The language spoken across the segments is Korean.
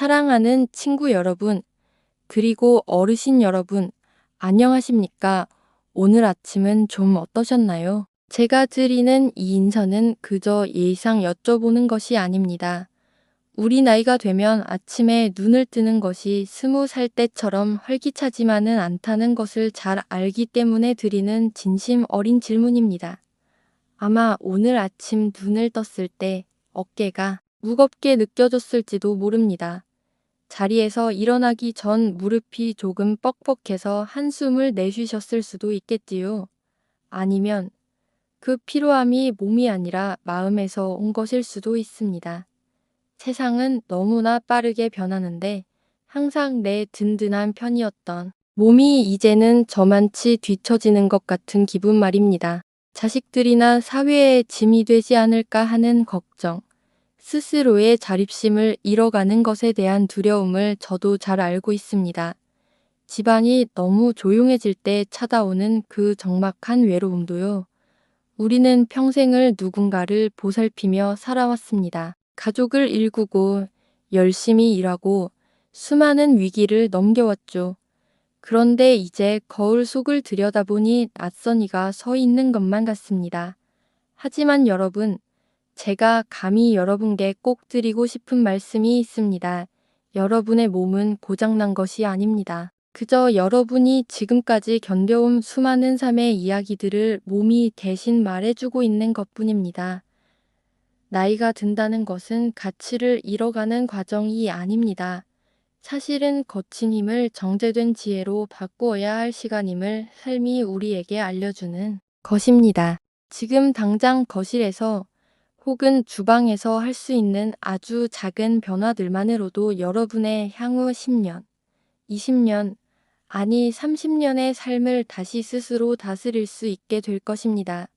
사랑하는 친구 여러분, 그리고 어르신 여러분, 안녕하십니까? 오늘 아침은 좀 어떠셨나요? 제가 드리는 이 인사는 그저 예의상 여쭤보는 것이 아닙니다. 우리 나이가 되면 아침에 눈을 뜨는 것이 20살 때처럼 활기차지만은 않다는 것을 잘 알기 때문에 드리는 진심 어린 질문입니다. 아마 오늘 아침 눈을 떴을 때 어깨가 무겁게 느껴졌을지도 모릅니다. 자리에서 일어나기 전 무릎이 조금 뻑뻑해서 한숨을 내쉬셨을 수도 있겠지요. 아니면 그 피로함이 몸이 아니라 마음에서 온 것일 수도 있습니다. 세상은 너무나 빠르게 변하는데 항상 내 든든한 편이었던 몸이 이제는 저만치 뒤처지는 것 같은 기분 말입니다. 자식들이나 사회의 짐이 되지 않을까 하는 걱정, 스스로의 자립심을 잃어가는 것에 대한 두려움을 저도 잘 알고 있습니다. 집안이 너무 조용해질 때 찾아오는 그 적막한 외로움도요. 우리는 평생을 누군가를 보살피며 살아왔습니다. 가족을 일구고 열심히 일하고 수많은 위기를 넘겨왔죠. 그런데 이제 거울 속을 들여다보니 낯선 이가 서 있는 것만 같습니다. 하지만 여러분, 제가 감히 여러분께 꼭 드리고 싶은 말씀이 있습니다. 여러분의 몸은 고장난 것이 아닙니다. 그저 여러분이 지금까지 견뎌온 수많은 삶의 이야기들을 몸이 대신 말해주고 있는 것뿐입니다. 나이가 든다는 것은 가치를 잃어가는 과정이 아닙니다. 사실은 거친 힘을 정제된 지혜로 바꾸어야 할 시간임을 삶이 우리에게 알려주는 것입니다. 지금 당장 거실에서 혹은 주방에서 할 수 있는 아주 작은 변화들만으로도 여러분의 향후 10년, 20년, 아니 30년의 삶을 다시 스스로 다스릴 수 있게 될 것입니다.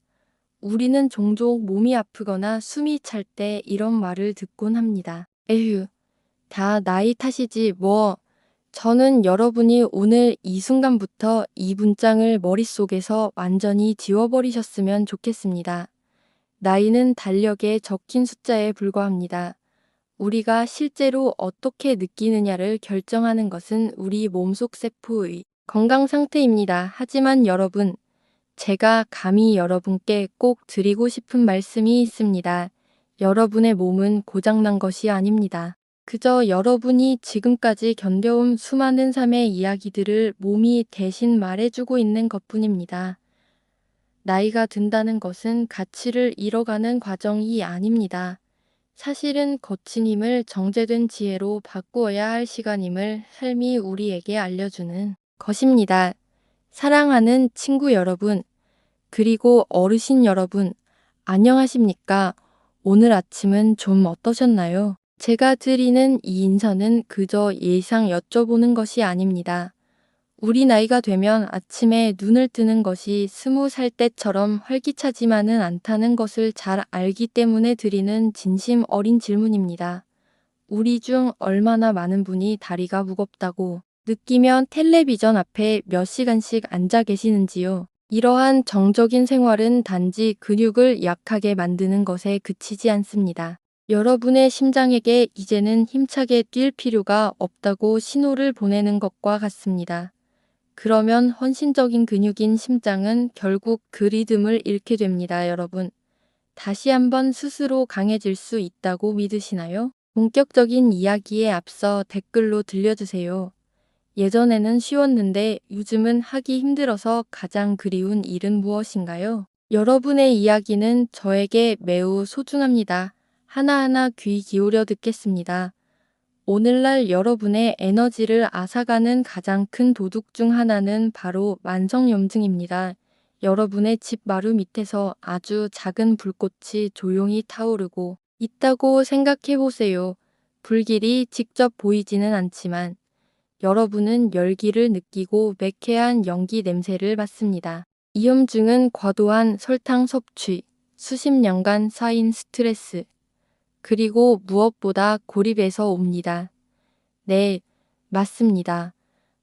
우리는 종종 몸이 아프거나 숨이 찰 때 이런 말을 듣곤 합니다. 에휴, 다 나이 탓이지 뭐. 저는 여러분이 오늘 이 순간부터 이 문장을 머릿속에서 완전히 지워버리셨으면 좋겠습니다. 나이는 달력에 적힌 숫자에 불과합니다. 우리가 실제로 어떻게 느끼느냐를 결정하는 것은 우리 몸속 세포의 건강 상태입니다. 하지만 여러분, 제가 감히 여러분께 꼭 드리고 싶은 말씀이 있습니다. 여러분의 몸은 고장난 것이 아닙니다. 그저 여러분이 지금까지 견뎌온 수많은 삶의 이야기들을 몸이 대신 말해주고 있는 것뿐입니다. 나이가 든다는 것은 가치를 잃어가는 과정이 아닙니다. 사실은 거친 힘을 정제된 지혜로 바꾸어야 할 시간임을 삶이 우리에게 알려주는 것입니다. 사랑하는 친구 여러분, 그리고 어르신 여러분, 안녕하십니까? 오늘 아침은 좀 어떠셨나요? 제가 드리는 이 인사는 그저 예상 여쭤보는 것이 아닙니다. 우리 나이가 되면 아침에 눈을 뜨는 것이 20살 때처럼 활기차지만은 않다는 것을 잘 알기 때문에 드리는 진심 어린 질문입니다. 우리 중 얼마나 많은 분이 다리가 무겁다고 느끼면 텔레비전 앞에 몇 시간씩 앉아 계시는지요? 이러한 정적인 생활은 단지 근육을 약하게 만드는 것에 그치지 않습니다. 여러분의 심장에게 이제는 힘차게 뛸 필요가 없다고 신호를 보내는 것과 같습니다. 그러면 헌신적인 근육인 심장은 결국 그 리듬을 잃게 됩니다, 여러분. 다시 한번 스스로 강해질 수 있다고 믿으시나요? 본격적인 이야기에 앞서 댓글로 들려주세요. 예전에는 쉬웠는데 요즘은 하기 힘들어서 가장 그리운 일은 무엇인가요? 여러분의 이야기는 저에게 매우 소중합니다. 하나하나 귀 기울여 듣겠습니다. 오늘날 여러분의 에너지를 앗아가는 가장 큰 도둑 중 하나는 바로 만성염증입니다. 여러분의 집 마루 밑에서 아주 작은 불꽃이 조용히 타오르고 있다고 생각해 보세요. 불길이 직접 보이지는 않지만 여러분은 열기를 느끼고 매캐한 연기 냄새를 맡습니다. 이 염증은 과도한 설탕 섭취, 수십 년간 쌓인 스트레스, 그리고 무엇보다 고립에서 옵니다. 네, 맞습니다.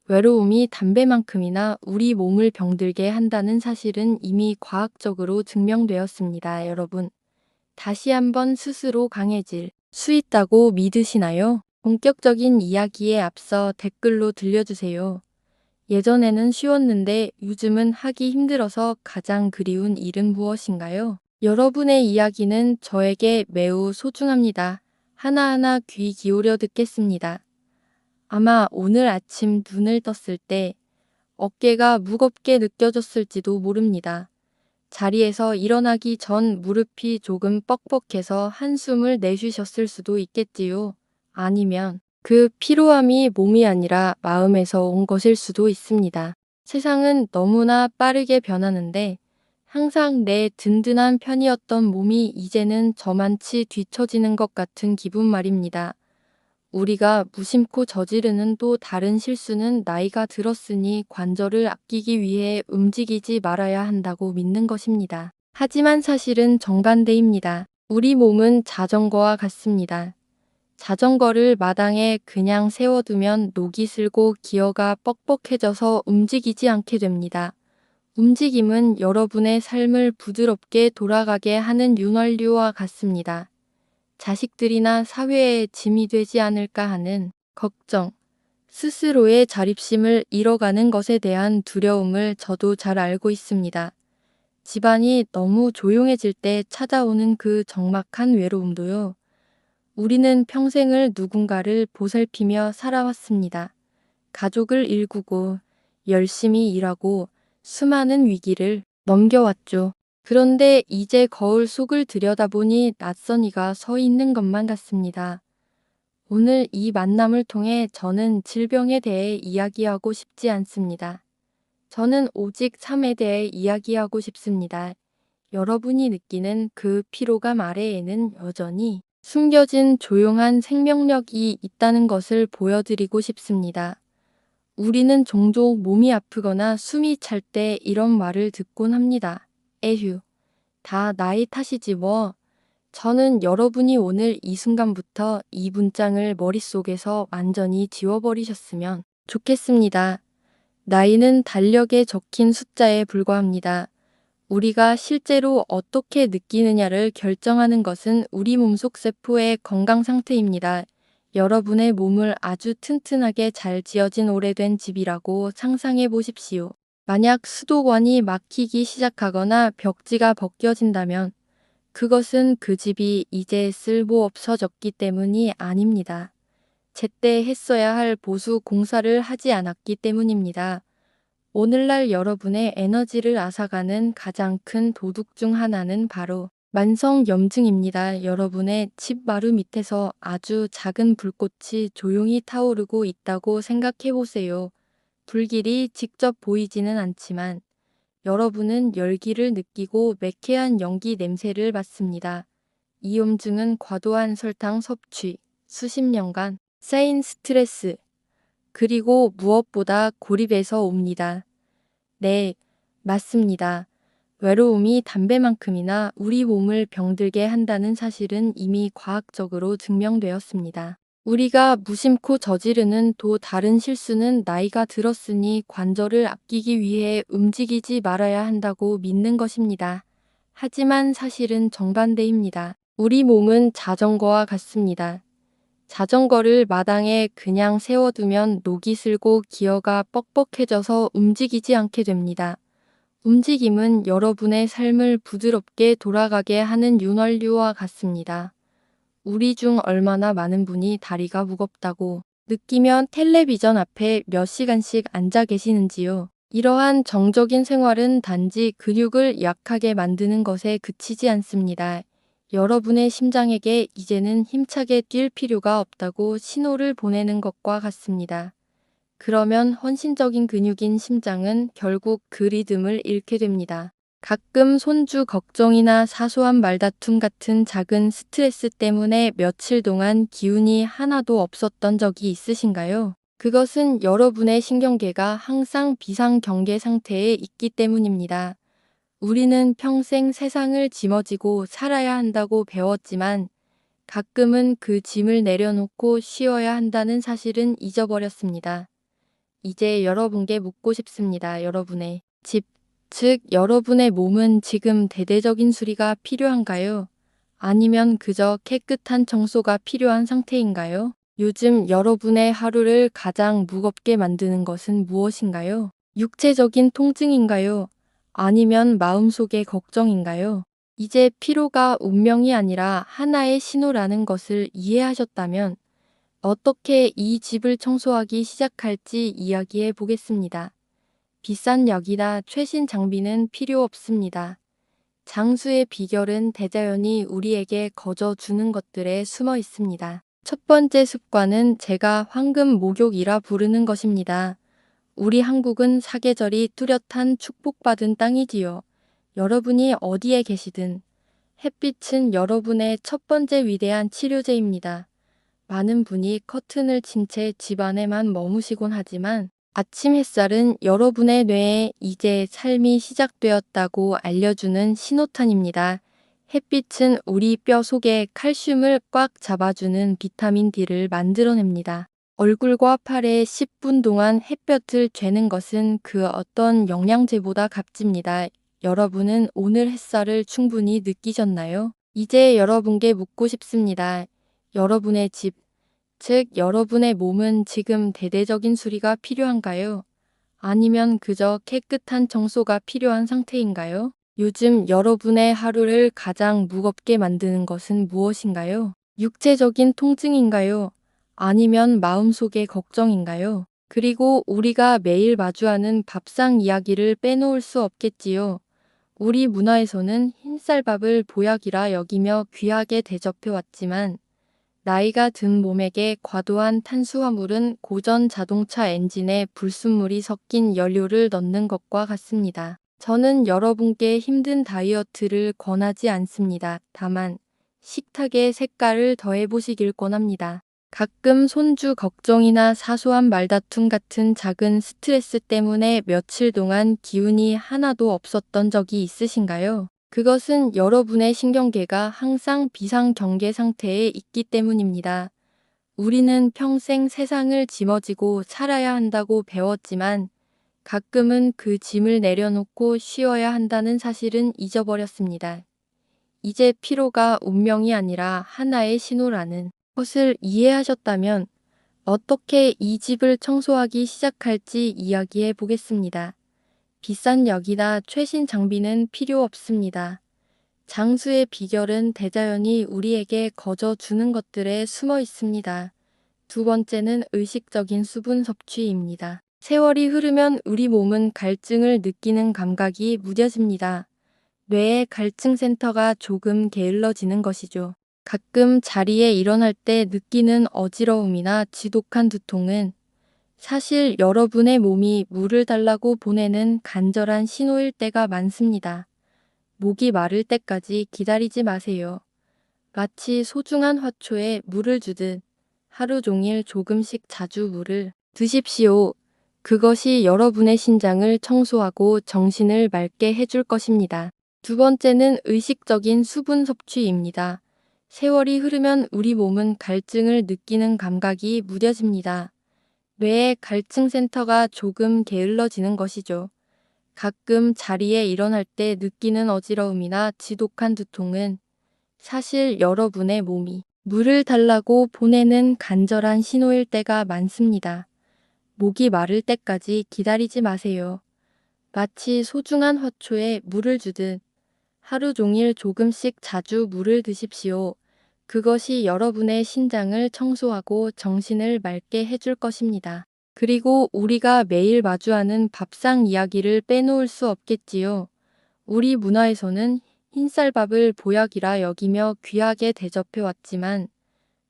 외로움이 담배만큼이나 우리 몸을 병들게 한다는 사실은 이미 과학적으로 증명되었습니다, 여러분. 다시 한번 스스로 강해질 수 있다고 믿으시나요? 본격적인 이야기에 앞서 댓글로 들려주세요. 예전에는 쉬웠는데 요즘은 하기 힘들어서 가장 그리운 일은 무엇인가요? 여러분의 이야기는 저에게 매우 소중합니다. 하나하나 귀 기울여 듣겠습니다. 아마 오늘 아침 눈을 떴을 때 어깨가 무겁게 느껴졌을지도 모릅니다. 자리에서 일어나기 전 무릎이 조금 뻑뻑해서 한숨을 내쉬셨을 수도 있겠지요. 아니면 그 피로함이 몸이 아니라 마음에서 온 것일 수도 있습니다. 세상은 너무나 빠르게 변하는데 항상 내 든든한 편이었던 몸이 이제는 저만치 뒤처지는 것 같은 기분 말입니다. 우리가 무심코 저지르는 또 다른 실수는 나이가 들었으니 관절을 아끼기 위해 움직이지 말아야 한다고 믿는 것입니다. 하지만 사실은 정반대입니다. 우리 몸은 자전거와 같습니다. 자전거를 마당에 그냥 세워두면 녹이 슬고 기어가 뻑뻑해져서 움직이지 않게 됩니다. 움직임은 여러분의 삶을 부드럽게 돌아가게 하는 윤활유와 같습니다. 자식들이나 사회에 짐이 되지 않을까 하는 걱정, 스스로의 자립심을 잃어가는 것에 대한 두려움을 저도 잘 알고 있습니다. 집안이 너무 조용해질 때 찾아오는 그 적막한 외로움도요. 우리는 평생을 누군가를 보살피며 살아왔습니다. 가족을 일구고 열심히 일하고 수많은 위기를 넘겨왔죠. 그런데 이제 거울 속을 들여다보니 낯선 이가 서 있는 것만 같습니다. 오늘 이 만남을 통해 저는 질병에 대해 이야기하고 싶지 않습니다. 저는 오직 삶에 대해 이야기하고 싶습니다. 여러분이 느끼는 그 피로감 아래에는 여전히 숨겨진 조용한 생명력이 있다는 것을 보여드리고 싶습니다. 우리는 종종 몸이 아프거나 숨이 찰 때 이런 말을 듣곤 합니다. 에휴, 다 나의 탓이지 뭐. 저는 여러분이 오늘 이 순간부터 이 문장을 머릿속에서 완전히 지워버리셨으면 좋겠습니다. 나이는 달력에 적힌 숫자에 불과합니다. 우리가 실제로 어떻게 느끼느냐를 결정하는 것은 우리 몸속 세포의 건강 상태입니다. 여러분의 몸을 아주 튼튼하게 잘 지어진 오래된 집이라고 상상해 보십시오. 만약 수도관이 막히기 시작하거나 벽지가 벗겨진다면 그것은 그 집이 이제 쓸모 없어졌기 때문이 아닙니다. 제때 했어야 할 보수 공사를 하지 않았기 때문입니다. 오늘날 여러분의 에너지를 앗아가는 가장 큰 도둑 중 하나는 바로 만성염증입니다. 여러분의 집 마루 밑에서 아주 작은 불꽃이 조용히 타오르고 있다고 생각해 보세요. 불길이 직접 보이지는 않지만 여러분은 열기를 느끼고 매캐한 연기 냄새를 맡습니다. 이 염증은 과도한 설탕 섭취, 수십 년간 쌓인 스트레스, 그리고 무엇보다 고립에서 옵니다. 네, 맞습니다. 외로움이 담배만큼이나 우리 몸을 병들게 한다는 사실은 이미 과학적으로 증명되었습니다. 우리가 무심코 저지르는 또 다른 실수는 나이가 들었으니 관절을 아끼기 위해 움직이지 말아야 한다고 믿는 것입니다. 하지만 사실은 정반대입니다. 우리 몸은 자전거와 같습니다. 자전거를 마당에 그냥 세워두면 녹이 슬고 기어가 뻑뻑해져서 움직이지 않게 됩니다. 움직임은 여러분의 삶을 부드럽게 돌아가게 하는 윤활유와 같습니다. 우리 중 얼마나 많은 분이 다리가 무겁다고 느끼면 텔레비전 앞에 몇 시간씩 앉아 계시는지요. 이러한 정적인 생활은 단지 근육을 약하게 만드는 것에 그치지 않습니다. 여러분의 심장에게 이제는 힘차게 뛸 필요가 없다고 신호를 보내는 것과 같습니다. 그러면 헌신적인 근육인 심장은 결국 그 리듬을 잃게 됩니다. 가끔 손주 걱정이나 사소한 말다툼 같은 작은 스트레스 때문에 며칠 동안 기운이 하나도 없었던 적이 있으신가요? 그것은 여러분의 신경계가 항상 비상경계 상태에 있기 때문입니다. 우리는 평생 세상을 짊어지고 살아야 한다고 배웠지만 가끔은 그 짐을 내려놓고 쉬어야 한다는 사실은 잊어버렸습니다. 이제 여러분께 묻고 싶습니다. 여러분의 집, 즉 여러분의 몸은 지금 대대적인 수리가 필요한가요? 아니면 그저 깨끗한 청소가 필요한 상태인가요? 요즘 여러분의 하루를 가장 무겁게 만드는 것은 무엇인가요? 육체적인 통증인가요? 아니면 마음속의 걱정인가요? 이제 피로가 운명이 아니라 하나의 신호라는 것을 이해하셨다면 어떻게 이 집을 청소하기 시작할지 이야기해 보겠습니다. 비싼 약이나 최신 장비는 필요 없습니다. 장수의 비결은 대자연이 우리에게 거저 주는 것들에 숨어 있습니다. 첫 번째 습관은 제가 황금 목욕이라 부르는 것입니다. 우리 한국은 사계절이 뚜렷한 축복받은 땅이지요. 여러분이 어디에 계시든 햇빛은 여러분의 첫 번째 위대한 치료제입니다. 많은 분이 커튼을 친 채 집 안에만 머무시곤 하지만 아침 햇살은 여러분의 뇌에 이제 삶이 시작되었다고 알려주는 신호탄입니다. 햇빛은 우리 뼈 속에 칼슘을 꽉 잡아주는 비타민 D를 만들어냅니다. 얼굴과 팔에 10분 동안 햇볕을 쬐는 것은 그 어떤 영양제보다 값집니다. 여러분은 오늘 햇살을 충분히 느끼셨나요? 이제 여러분께 묻고 싶습니다. 여러분의 집, 즉 여러분의 몸은 지금 대대적인 수리가 필요한가요? 아니면 그저 깨끗한 청소가 필요한 상태인가요? 요즘 여러분의 하루를 가장 무겁게 만드는 것은 무엇인가요? 육체적인 통증인가요? 아니면 마음속의 걱정인가요? 그리고 우리가 매일 마주하는 밥상 이야기를 빼놓을 수 없겠지요. 우리 문화에서는 흰쌀밥을 보약이라 여기며 귀하게 대접해 왔지만 나이가 든 몸에게 과도한 탄수화물은 고전 자동차 엔진에 불순물이 섞인 연료를 넣는 것과 같습니다. 저는 여러분께 힘든 다이어트를 권하지 않습니다. 다만 식탁의 색깔을 더해보시길 권합니다. 가끔 손주 걱정이나 사소한 말다툼 같은 작은 스트레스 때문에 며칠 동안 기운이 하나도 없었던 적이 있으신가요? 그것은 여러분의 신경계가 항상 비상경계 상태에 있기 때문입니다. 우리는 평생 세상을 짊어지고 살아야 한다고 배웠지만 가끔은 그 짐을 내려놓고 쉬어야 한다는 사실은 잊어버렸습니다. 이제 피로가 운명이 아니라 하나의 신호라는 것을 이해하셨다면 어떻게 이 집을 청소하기 시작할지 이야기해 보겠습니다. 비싼 약이나 최신 장비는 필요 없습니다. 장수의 비결은 대자연이 우리에게 거저 주는 것들에 숨어 있습니다. 두 번째는 의식적인 수분 섭취입니다. 세월이 흐르면 우리 몸은 갈증을 느끼는 감각이 무뎌집니다. 뇌의 갈증 센터가 조금 게을러지는 것이죠. 가끔 자리에 일어날 때 느끼는 어지러움이나 지독한 두통은 사실 여러분의 몸이 물을 달라고 보내는 간절한 신호일 때가 많습니다. 목이 마를 때까지 기다리지 마세요. 마치 소중한 화초에 물을 주듯 하루 종일 조금씩 자주 물을 드십시오. 그것이 여러분의 신장을 청소하고 정신을 맑게 해줄 것입니다. 두 번째는 의식적인 수분 섭취입니다. 세월이 흐르면 우리 몸은 갈증을 느끼는 감각이 무뎌집니다. 뇌의 갈증 센터가 조금 게을러지는 것이죠. 가끔 자리에 일어날 때 느끼는 어지러움이나 지독한 두통은 사실 여러분의 몸이 물을 달라고 보내는 간절한 신호일 때가 많습니다. 목이 마를 때까지 기다리지 마세요. 마치 소중한 화초에 물을 주듯 하루 종일 조금씩 자주 물을 드십시오. 그것이 여러분의 신장을 청소하고 정신을 맑게 해줄 것입니다. 그리고 우리가 매일 마주하는 밥상 이야기를 빼놓을 수 없겠지요. 우리 문화에서는 흰쌀밥을 보약이라 여기며 귀하게 대접해 왔지만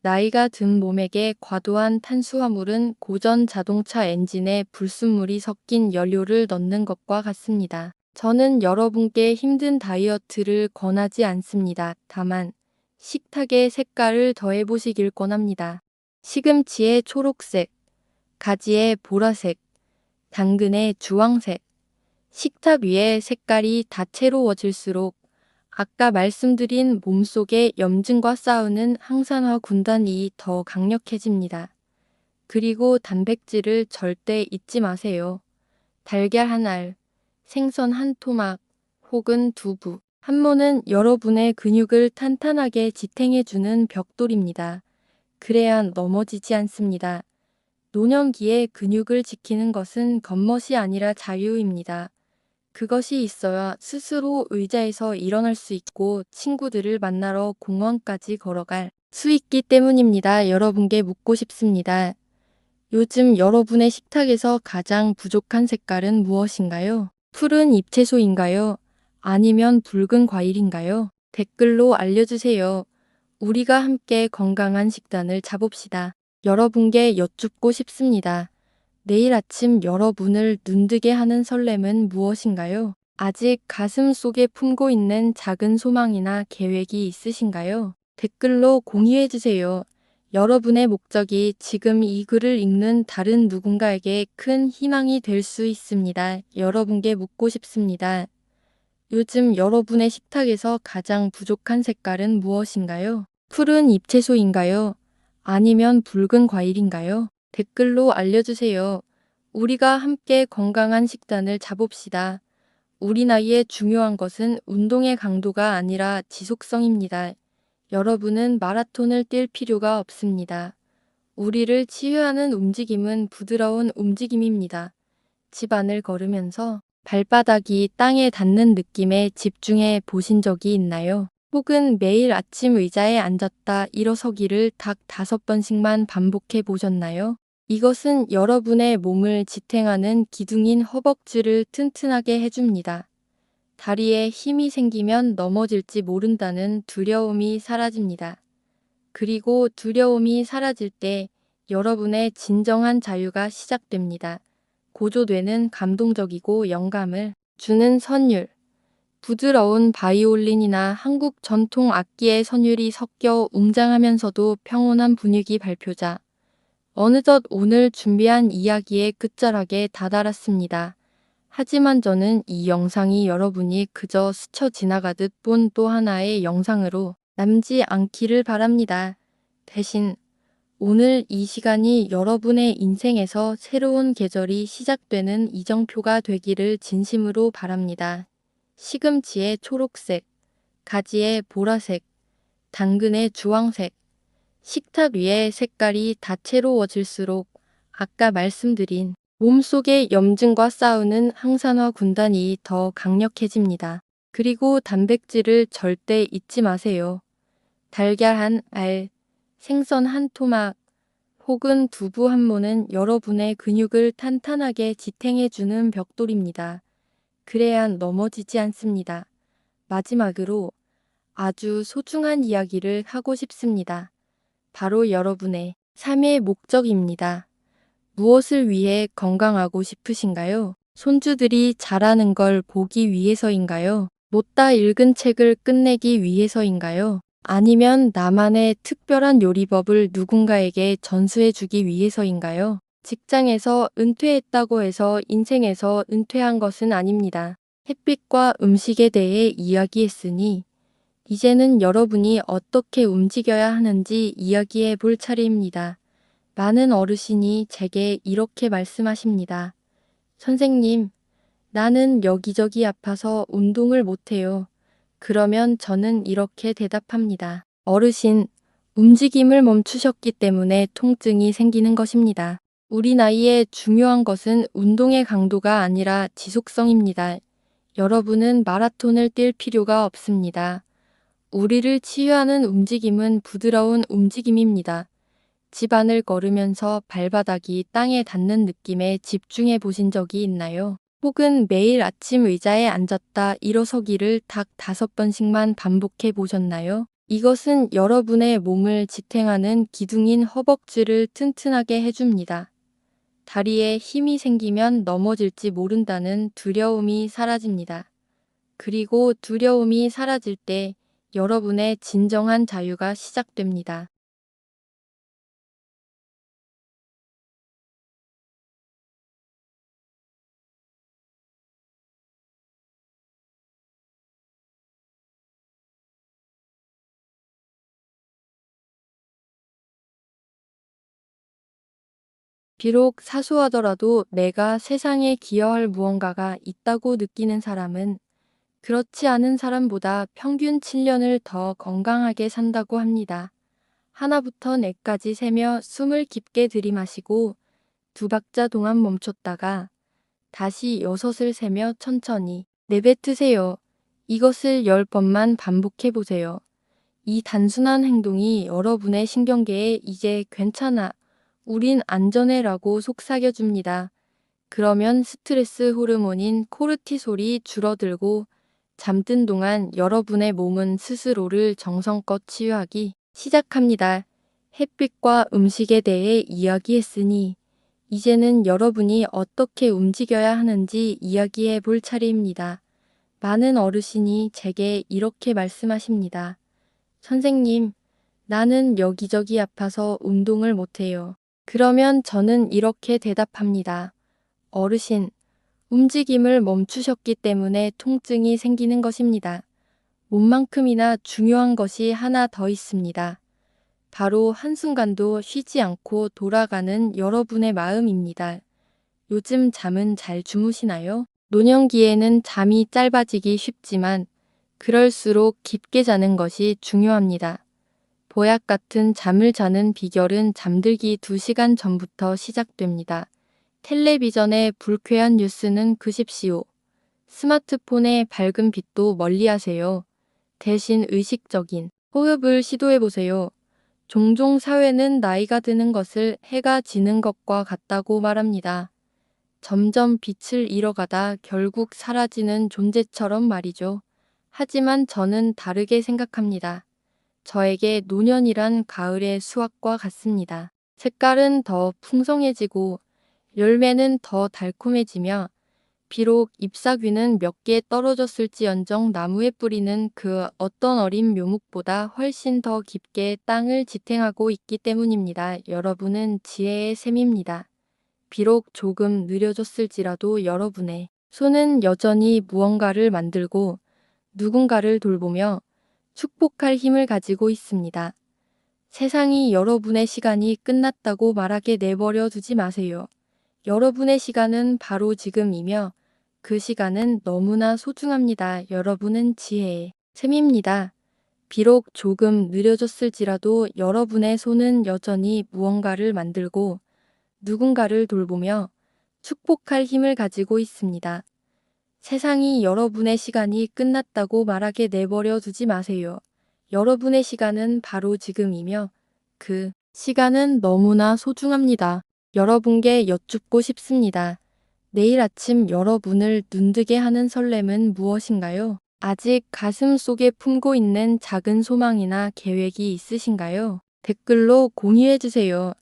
나이가 든 몸에게 과도한 탄수화물은 고전 자동차 엔진에 불순물이 섞인 연료를 넣는 것과 같습니다. 저는 여러분께 힘든 다이어트를 권하지 않습니다. 다만 식탁의 색깔을 더해보시길 권합니다. 시금치의 초록색, 가지의 보라색, 당근의 주황색, 식탁 위의 색깔이 다채로워질수록 아까 말씀드린 몸속의 염증과 싸우는 항산화 군단이 더 강력해집니다. 그리고 단백질을 절대 잊지 마세요. 달걀 한 알, 생선 한 토막, 혹은 두부. 한모는 여러분의 근육을 탄탄하게 지탱해주는 벽돌입니다. 그래야 넘어지지 않습니다. 노년기에 근육을 지키는 것은 겉멋이 아니라 자유입니다. 그것이 있어야 스스로 의자에서 일어날 수 있고 친구들을 만나러 공원까지 걸어갈 수 있기 때문입니다. 여러분께 묻고 싶습니다. 요즘 여러분의 식탁에서 가장 부족한 색깔은 무엇인가요? 푸른 잎채소인가요? 아니면 붉은 과일인가요? 댓글로 알려주세요. 우리가 함께 건강한 식단을 짜봅시다. 여러분께 여쭙고 싶습니다. 내일 아침 여러분을 눈뜨게 하는 설렘은 무엇인가요? 아직 가슴 속에 품고 있는 작은 소망이나 계획이 있으신가요? 댓글로 공유해주세요. 여러분의 목적이 지금 이 글을 읽는 다른 누군가에게 큰 희망이 될 수 있습니다. 여러분께 묻고 싶습니다. 요즘 여러분의 식탁에서 가장 부족한 색깔은 무엇인가요? 푸른 잎채소인가요? 아니면 붉은 과일인가요? 댓글로 알려주세요. 우리가 함께 건강한 식단을 짜봅시다. 우리 나이에 중요한 것은 운동의 강도가 아니라 지속성입니다. 여러분은 마라톤을 뛸 필요가 없습니다. 우리를 치유하는 움직임은 부드러운 움직임입니다. 집안을 걸으면서 발바닥이 땅에 닿는 느낌에 집중해 보신 적이 있나요? 혹은 매일 아침 의자에 앉았다 일어서기를 딱 5번씩만 반복해 보셨나요? 이것은 여러분의 몸을 지탱하는 기둥인 허벅지를 튼튼하게 해줍니다. 다리에 힘이 생기면 넘어질지 모른다는 두려움이 사라집니다. 그리고 두려움이 사라질 때 여러분의 진정한 자유가 시작됩니다. 고조되는 감동적이고 영감을 주는 선율. 부드러운 바이올린이나 한국 전통 악기의 선율이 섞여 웅장하면서도 평온한 분위기 발표자. 어느덧 오늘 준비한 이야기의 끝자락에 다다랐습니다. 하지만 저는 이 영상이 여러분이 그저 스쳐 지나가듯 본 또 하나의 영상으로 남지 않기를 바랍니다. 대신 오늘 이 시간이 여러분의 인생에서 새로운 계절이 시작되는 이정표가 되기를 진심으로 바랍니다. 시금치의 초록색, 가지의 보라색, 당근의 주황색, 식탁 위의 색깔이 다채로워질수록 아까 말씀드린 몸속의 염증과 싸우는 항산화 군단이 더 강력해집니다. 그리고 단백질을 절대 잊지 마세요. 달걀 한 알, 생선 한 토막, 혹은 두부 한 모는 여러분의 근육을 탄탄하게 지탱해주는 벽돌입니다. 그래야 넘어지지 않습니다. 마지막으로 아주 소중한 이야기를 하고 싶습니다. 바로 여러분의 삶의 목적입니다. 무엇을 위해 건강하고 싶으신가요? 손주들이 자라는 걸 보기 위해서인가요? 못다 읽은 책을 끝내기 위해서인가요? 아니면 나만의 특별한 요리법을 누군가에게 전수해주기 위해서인가요? 직장에서 은퇴했다고 해서 인생에서 은퇴한 것은 아닙니다. 햇빛과 음식에 대해 이야기했으니 이제는 여러분이 어떻게 움직여야 하는지 이야기해 볼 차례입니다. 많은 어르신이 제게 이렇게 말씀하십니다. 선생님, 나는 여기저기 아파서 운동을 못해요. 그러면 저는 이렇게 대답합니다. 어르신, 움직임을 멈추셨기 때문에 통증이 생기는 것입니다. 우리 나이에 중요한 것은 운동의 강도가 아니라 지속성입니다. 여러분은 마라톤을 뛸 필요가 없습니다. 우리를 치유하는 움직임은 부드러운 움직임입니다. 집안을 걸으면서 발바닥이 땅에 닿는 느낌에 집중해 보신 적이 있나요? 혹은 매일 아침 의자에 앉았다 일어서기를 딱 5번씩만 반복해 보셨나요? 이것은 여러분의 몸을 지탱하는 기둥인 허벅지를 튼튼하게 해줍니다. 다리에 힘이 생기면 넘어질지 모른다는 두려움이 사라집니다. 그리고 두려움이 사라질 때 여러분의 진정한 자유가 시작됩니다. 비록 사소하더라도 내가 세상에 기여할 무언가가 있다고 느끼는 사람은 그렇지 않은 사람보다 평균 7년을 더 건강하게 산다고 합니다. 하나부터 네까지 세며 숨을 깊게 들이마시고 2박자 동안 멈췄다가 다시 6을 세며 천천히 내뱉으세요. 이것을 10번만 반복해 보세요. 이 단순한 행동이 여러분의 신경계에 이제 괜찮아, 우린 안전해라고 속삭여줍니다. 그러면 스트레스 호르몬인 코르티솔이 줄어들고 잠든 동안 여러분의 몸은 스스로를 정성껏 치유하기 시작합니다. 햇빛과 음식에 대해 이야기했으니 이제는 여러분이 어떻게 움직여야 하는지 이야기해 볼 차례입니다. 많은 어르신이 제게 이렇게 말씀하십니다. 선생님, 나는 여기저기 아파서 운동을 못해요. 그러면 저는 이렇게 대답합니다. 어르신, 움직임을 멈추셨기 때문에 통증이 생기는 것입니다. 몸만큼이나 중요한 것이 하나 더 있습니다. 바로 한순간도 쉬지 않고 돌아가는 여러분의 마음입니다. 요즘 잠은 잘 주무시나요? 노년기에는 잠이 짧아지기 쉽지만 그럴수록 깊게 자는 것이 중요합니다. 보약 같은 잠을 자는 비결은 잠들기 2시간 전부터 시작됩니다. 텔레비전의 불쾌한 뉴스는 끄십시오. 스마트폰의 밝은 빛도 멀리하세요. 대신 의식적인 호흡을 시도해보세요. 종종 사회는 나이가 드는 것을 해가 지는 것과 같다고 말합니다. 점점 빛을 잃어가다 결국 사라지는 존재처럼 말이죠. 하지만 저는 다르게 생각합니다. 저에게 노년이란 가을의 수확과 같습니다. 색깔은 더 풍성해지고 열매는 더 달콤해지며 비록 잎사귀는 몇 개 떨어졌을지언정 나무의 뿌리는 그 어떤 어린 묘목보다 훨씬 더 깊게 땅을 지탱하고 있기 때문입니다. 여러분은 지혜의 셈입니다. 비록 조금 느려졌을지라도 여러분의 손은 여전히 무언가를 만들고 누군가를 돌보며 축복할 힘을 가지고 있습니다. 세상이 여러분의 시간이 끝났다고 말하게 내버려 두지 마세요. 여러분의 시간은 바로 지금이며 그 시간은 너무나 소중합니다. 여러분은 지혜의 셈입니다. 비록 조금 느려졌을지라도 여러분의 손은 여전히 무언가를 만들고 누군가를 돌보며 축복할 힘을 가지고 있습니다. 세상이 여러분의 시간이 끝났다고 말하게 내버려 두지 마세요. 여러분의 시간은 바로 지금이며 그 시간은 너무나 소중합니다. 여러분께 여쭙고 싶습니다. 내일 아침 여러분을 눈뜨게 하는 설렘은 무엇인가요? 아직 가슴 속에 품고 있는 작은 소망이나 계획이 있으신가요? 댓글로 공유해주세요.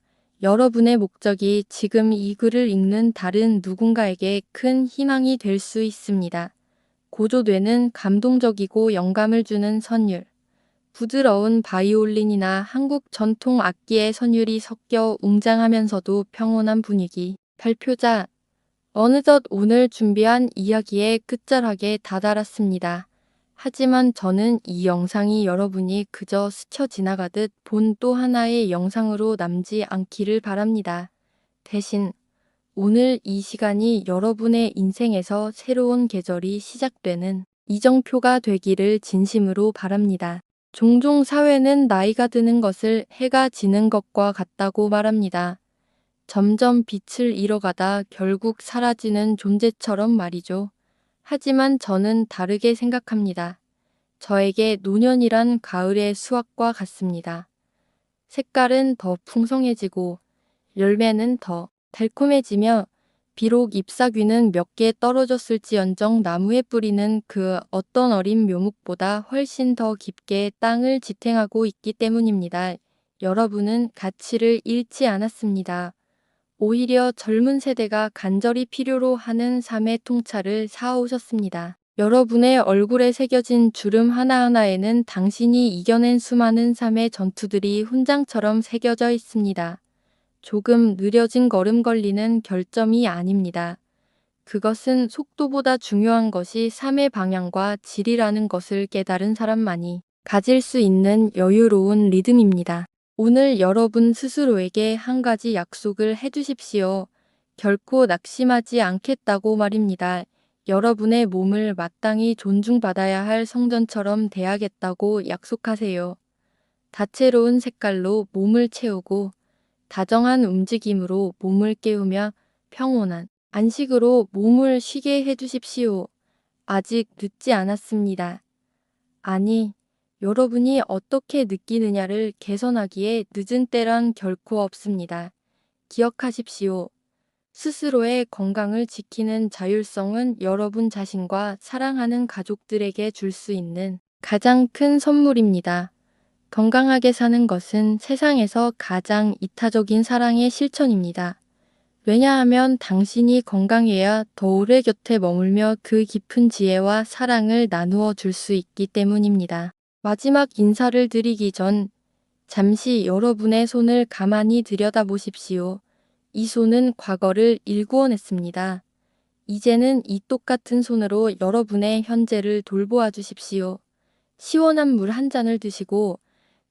여러분의 목적이 지금 이 글을 읽는 다른 누군가에게 큰 희망이 될 수 있습니다. 고조되는 감동적이고 영감을 주는 선율. 부드러운 바이올린이나 한국 전통 악기의 선율이 섞여 웅장하면서도 평온한 분위기. 발표자. 어느덧 오늘 준비한 이야기의 끝자락에 다다랐습니다. 하지만 저는 이 영상이 여러분이 그저 스쳐 지나가듯 본 또 하나의 영상으로 남지 않기를 바랍니다. 대신 오늘 이 시간이 여러분의 인생에서 새로운 계절이 시작되는 이정표가 되기를 진심으로 바랍니다. 종종 사회는 나이가 드는 것을 해가 지는 것과 같다고 말합니다. 점점 빛을 잃어가다 결국 사라지는 존재처럼 말이죠. 하지만 저는 다르게 생각합니다. 저에게 노년이란 가을의 수확과 같습니다. 색깔은 더 풍성해지고 열매는 더 달콤해지며 비록 잎사귀는 몇 개 떨어졌을지언정 나무의 뿌리는 그 어떤 어린 묘목보다 훨씬 더 깊게 땅을 지탱하고 있기 때문입니다. 여러분은 가치를 잃지 않았습니다. 오히려 젊은 세대가 간절히 필요로 하는 삶의 통찰을 쌓아오셨습니다. 여러분의 얼굴에 새겨진 주름 하나하나에는 당신이 이겨낸 수많은 삶의 전투들이 훈장처럼 새겨져 있습니다. 조금 느려진 걸음걸이는 결점이 아닙니다. 그것은 속도보다 중요한 것이 삶의 방향과 질이라는 것을 깨달은 사람만이 가질 수 있는 여유로운 리듬입니다. 오늘 여러분 스스로에게 한 가지 약속을 해주십시오. 결코 낙심하지 않겠다고 말입니다. 여러분의 몸을 마땅히 존중받아야 할 성전처럼 대하겠다고 약속하세요. 다채로운 색깔로 몸을 채우고 다정한 움직임으로 몸을 깨우며 평온한 안식으로 몸을 쉬게 해주십시오. 아직 늦지 않았습니다. 아니, 여러분이 어떻게 느끼느냐를 개선하기에 늦은 때란 결코 없습니다. 기억하십시오. 스스로의 건강을 지키는 자율성은 여러분 자신과 사랑하는 가족들에게 줄 수 있는 가장 큰 선물입니다. 건강하게 사는 것은 세상에서 가장 이타적인 사랑의 실천입니다. 왜냐하면 당신이 건강해야 더 오래 곁에 머물며 그 깊은 지혜와 사랑을 나누어 줄 수 있기 때문입니다. 마지막 인사를 드리기 전 잠시 여러분의 손을 가만히 들여다보십시오. 이 손은 과거를 일구어냈습니다. 이제는 이 똑같은 손으로 여러분의 현재를 돌보아 주십시오. 시원한 물 한 잔을 드시고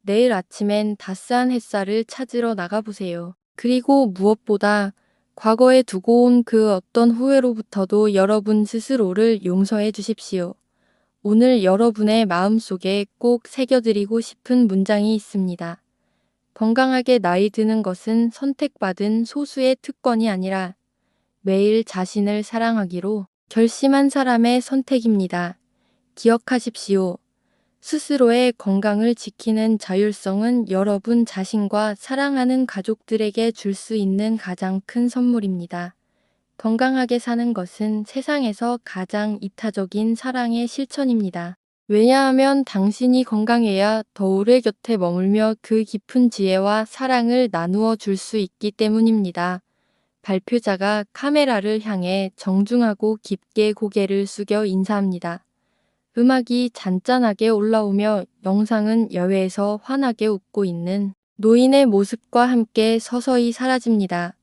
내일 아침엔 따스한 햇살을 찾으러 나가보세요. 그리고 무엇보다 과거에 두고 온 그 어떤 후회로부터도 여러분 스스로를 용서해 주십시오. 오늘 여러분의 마음속에 꼭 새겨드리고 싶은 문장이 있습니다. 건강하게 나이 드는 것은 선택받은 소수의 특권이 아니라 매일 자신을 사랑하기로 결심한 사람의 선택입니다. 기억하십시오. 스스로의 건강을 지키는 자율성은 여러분 자신과 사랑하는 가족들에게 줄 수 있는 가장 큰 선물입니다. 건강하게 사는 것은 세상에서 가장 이타적인 사랑의 실천입니다. 왜냐하면 당신이 건강해야 더 오래 곁에 머물며 그 깊은 지혜와 사랑을 나누어 줄 수 있기 때문입니다. 발표자가 카메라를 향해 정중하고 깊게 고개를 숙여 인사합니다. 음악이 잔잔하게 올라오며 영상은 야외에서 환하게 웃고 있는 노인의 모습과 함께 서서히 사라집니다.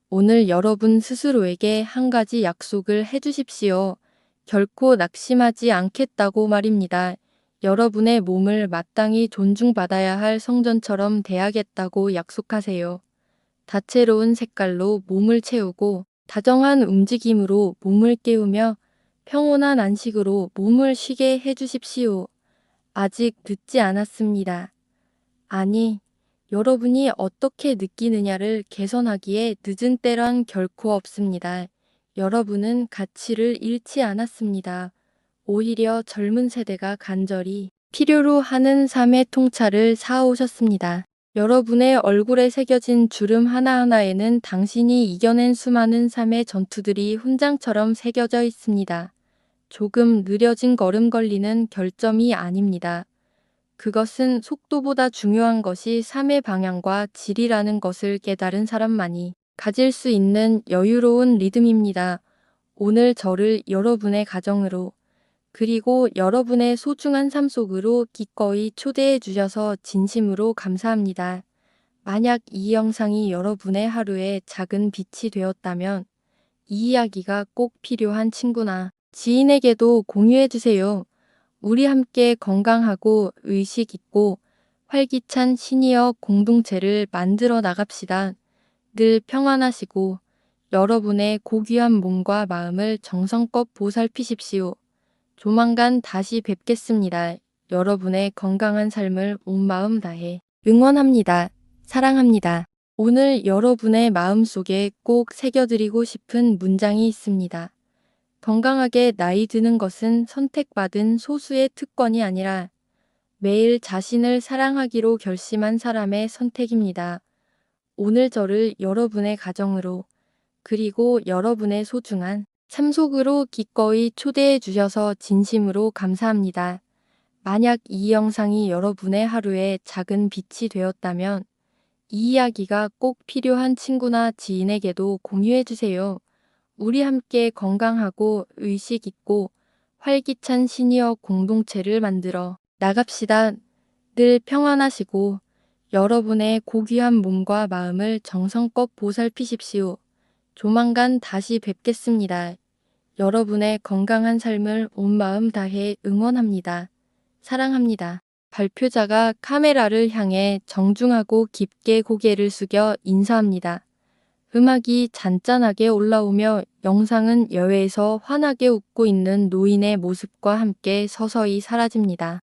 오늘 여러분 스스로에게 한 가지 약속을 해주십시오. 결코 낙심하지 않겠다고 말입니다. 여러분의 몸을 마땅히 존중받아야 할 성전처럼 대하겠다고 약속하세요. 다채로운 색깔로 몸을 채우고 다정한 움직임으로 몸을 깨우며 평온한 안식으로 몸을 쉬게 해주십시오. 아직 늦지 않았습니다. 아니, 여러분이 어떻게 느끼느냐를 개선하기에 늦은 때란 결코 없습니다. 여러분은 가치를 잃지 않았습니다. 오히려 젊은 세대가 간절히 필요로 하는 삶의 통찰을 쌓아오셨습니다. 여러분의 얼굴에 새겨진 주름 하나하나에는 당신이 이겨낸 수많은 삶의 전투들이 훈장처럼 새겨져 있습니다. 조금 느려진 걸음걸이는 결점이 아닙니다. 그것은 속도보다 중요한 것이 삶의 방향과 질이라는 것을 깨달은 사람만이 가질 수 있는 여유로운 리듬입니다. 오늘 저를 여러분의 가정으로 그리고 여러분의 소중한 삶 속으로 기꺼이 초대해 주셔서 진심으로 감사합니다. 만약 이 영상이 여러분의 하루에 작은 빛이 되었다면 이 이야기가 꼭 필요한 친구나 지인에게도 공유해 주세요. 우리 함께 건강하고 의식 있고 활기찬 시니어 공동체를 만들어 나갑시다. 늘 평안하시고 여러분의 고귀한 몸과 마음을 정성껏 보살피십시오. 조만간 다시 뵙겠습니다. 여러분의 건강한 삶을 온 마음 다해 응원합니다. 사랑합니다. 오늘 여러분의 마음속에 꼭 새겨드리고 싶은 문장이 있습니다. 건강하게 나이 드는 것은 선택받은 소수의 특권이 아니라 매일 자신을 사랑하기로 결심한 사람의 선택입니다. 오늘 저를 여러분의 가정으로 그리고 여러분의 소중한 삶 속으로 기꺼이 초대해 주셔서 진심으로 감사합니다. 만약 이 영상이 여러분의 하루에 작은 빛이 되었다면 이 이야기가 꼭 필요한 친구나 지인에게도 공유해 주세요. 우리 함께 건강하고 의식 있고 활기찬 시니어 공동체를 만들어 나갑시다. 늘 평안하시고 여러분의 고귀한 몸과 마음을 정성껏 보살피십시오. 조만간 다시 뵙겠습니다. 여러분의 건강한 삶을 온 마음 다해 응원합니다. 사랑합니다. 발표자가 카메라를 향해 정중하고 깊게 고개를 숙여 인사합니다. 음악이 잔잔하게 올라오며 영상은 야외에서 환하게 웃고 있는 노인의 모습과 함께 서서히 사라집니다.